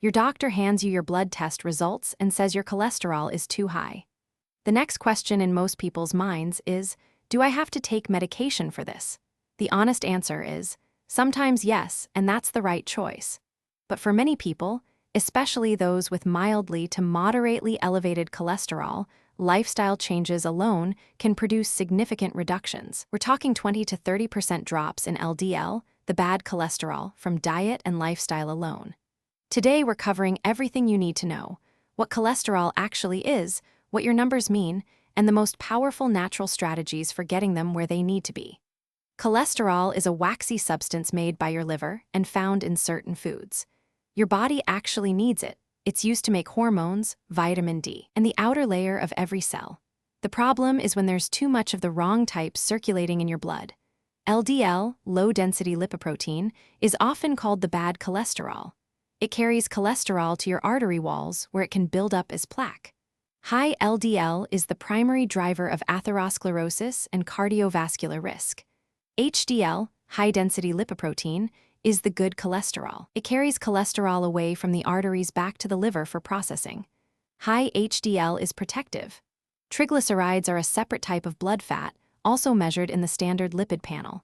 Your doctor hands you your blood test results and says your cholesterol is too high. The next question in most people's minds is, do I have to take medication for this? The honest answer is, sometimes yes, and that's the right choice. But for many people, especially those with mildly to moderately elevated cholesterol, lifestyle changes alone can produce significant reductions. We're talking 20 to 30% drops in LDL, the bad cholesterol, from diet and lifestyle alone. Today we're covering everything you need to know: what cholesterol actually is, what your numbers mean, and the most powerful natural strategies for getting them where they need to be. Cholesterol is a waxy substance made by your liver and found in certain foods. Your body actually needs it. It's used to make hormones, vitamin D, and the outer layer of every cell. The problem is when there's too much of the wrong type circulating in your blood. LDL, low-density lipoprotein, is often called the bad cholesterol. It carries cholesterol to your artery walls where it can build up as plaque. High LDL is the primary driver of atherosclerosis and cardiovascular risk. HDL, high-density lipoprotein, is the good cholesterol. It carries cholesterol away from the arteries back to the liver for processing. High HDL is protective. Triglycerides are a separate type of blood fat, also measured in the standard lipid panel.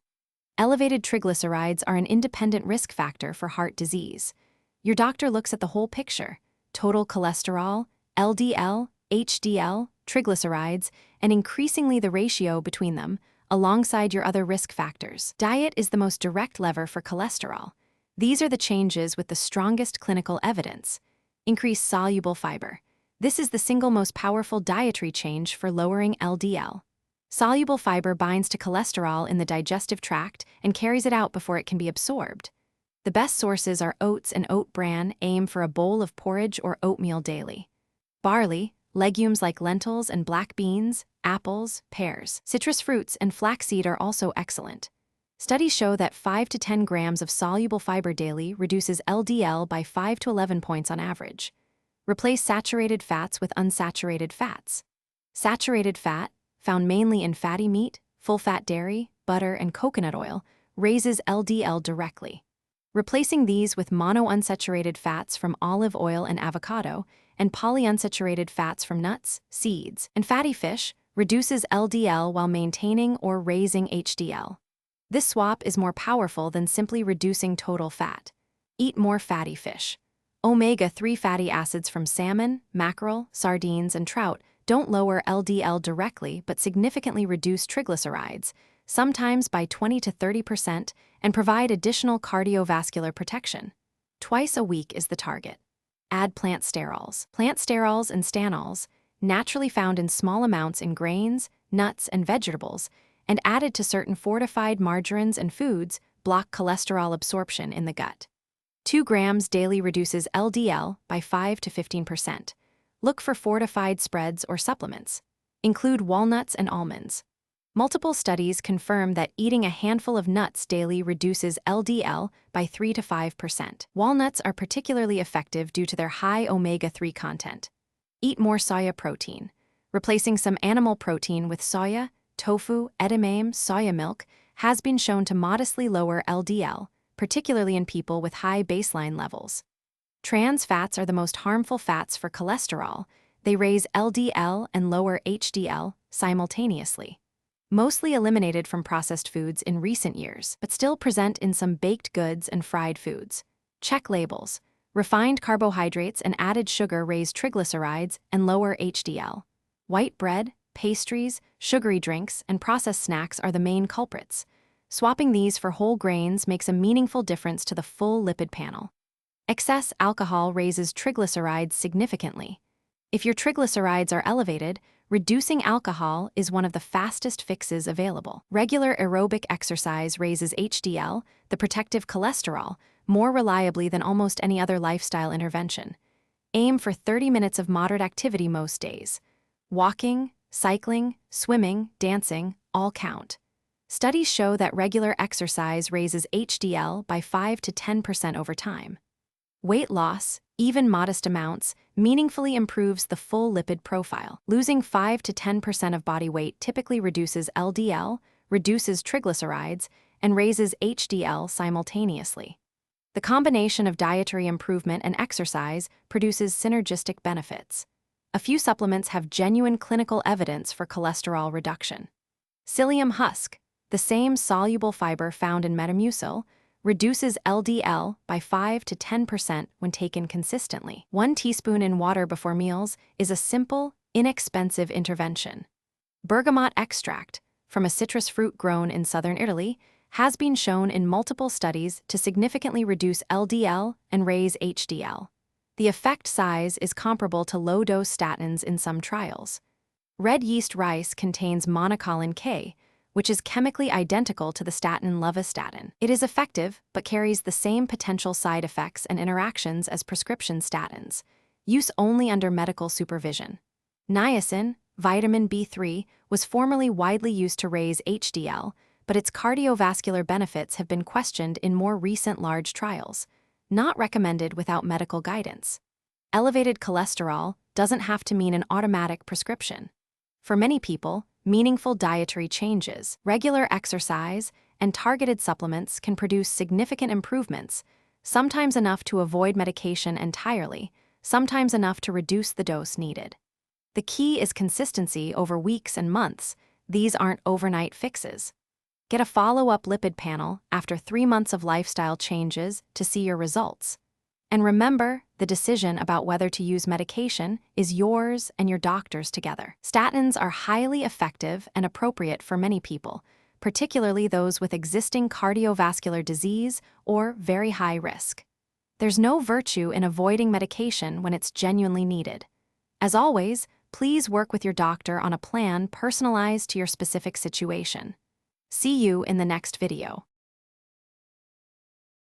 Elevated triglycerides are an independent risk factor for heart disease. Your doctor looks at the whole picture: total cholesterol, LDL, HDL, triglycerides, and increasingly the ratio between them, alongside your other risk factors. Diet is the most direct lever for cholesterol. These are the changes with the strongest clinical evidence. Increase soluble fiber. This is the single most powerful dietary change for lowering LDL. Soluble fiber binds to cholesterol in the digestive tract and carries it out before it can be absorbed. The best sources are oats and oat bran. Aim for a bowl of porridge or oatmeal daily. Barley, legumes like lentils and black beans, apples, pears, citrus fruits, and flaxseed are also excellent. Studies show that 5 to 10 grams of soluble fiber daily reduces LDL by 5 to 11 points on average. Replace saturated fats with unsaturated fats. Saturated fat, found mainly in fatty meat, full-fat dairy, butter, and coconut oil, raises LDL directly. Replacing these with monounsaturated fats from olive oil and avocado, and polyunsaturated fats from nuts, seeds, and fatty fish reduces LDL while maintaining or raising HDL. This swap is more powerful than simply reducing total fat. Eat more fatty fish. Omega-3 fatty acids from salmon, mackerel, sardines, and trout don't lower LDL directly but significantly reduce triglycerides, sometimes by 20 to 30%, and provide additional cardiovascular protection. Twice a week is the target. Add plant sterols. Plant sterols and stanols, naturally found in small amounts in grains, nuts, and vegetables, and added to certain fortified margarines and foods, block cholesterol absorption in the gut. 2 grams daily reduces LDL by 5 to 15%. Look for fortified spreads or supplements. Include walnuts and almonds. Multiple studies confirm that eating a handful of nuts daily reduces LDL by 3 to 5%. Walnuts are particularly effective due to their high omega-3 content. Eat more soya protein. Replacing some animal protein with soya, tofu, edamame, soya milk has been shown to modestly lower LDL, particularly in people with high baseline levels. Trans fats are the most harmful fats for cholesterol. They raise LDL and lower HDL simultaneously. Mostly eliminated from processed foods in recent years, but still present in some baked goods and fried foods. Check labels. Refined carbohydrates and added sugar raise triglycerides and lower HDL. White bread, pastries, sugary drinks, and processed snacks are the main culprits. Swapping these for whole grains makes a meaningful difference to the full lipid panel. Excess alcohol raises triglycerides significantly. If your triglycerides are elevated, reducing alcohol is one of the fastest fixes available. Regular aerobic exercise raises HDL, the protective cholesterol, more reliably than almost any other lifestyle intervention. Aim for 30 minutes of moderate activity most days. Walking, cycling, swimming, dancing, all count. Studies show that regular exercise raises HDL by 5 to 10% over time. Weight loss, even modest amounts, meaningfully improves the full lipid profile. Losing 5 to 10% of body weight typically reduces LDL, reduces triglycerides, and raises HDL simultaneously. The combination of dietary improvement and exercise produces synergistic benefits. A few supplements have genuine clinical evidence for cholesterol reduction. Psyllium husk, the same soluble fiber found in Metamucil, reduces LDL by 5 to 10% when taken consistently. 1 teaspoon in water before meals is a simple, inexpensive intervention. Bergamot extract, from a citrus fruit grown in southern Italy, has been shown in multiple studies to significantly reduce LDL and raise HDL. The effect size is comparable to low-dose statins in some trials. Red yeast rice contains monocolin K, which is chemically identical to the statin lovastatin. It is effective, but carries the same potential side effects and interactions as prescription statins. Use only under medical supervision. Niacin, vitamin B3, was formerly widely used to raise HDL, but its cardiovascular benefits have been questioned in more recent large trials. Not recommended without medical guidance. Elevated cholesterol doesn't have to mean an automatic prescription. For many people, meaningful dietary changes, regular exercise, and targeted supplements can produce significant improvements, sometimes enough to avoid medication entirely, sometimes enough to reduce the dose needed. The key is consistency over weeks and months. These aren't overnight fixes. Get a follow-up lipid panel after 3 months of lifestyle changes to see your results. And remember, the decision about whether to use medication is yours and your doctor's together. Statins are highly effective and appropriate for many people, particularly those with existing cardiovascular disease or very high risk. There's no virtue in avoiding medication when it's genuinely needed. As always, please work with your doctor on a plan personalized to your specific situation. See you in the next video.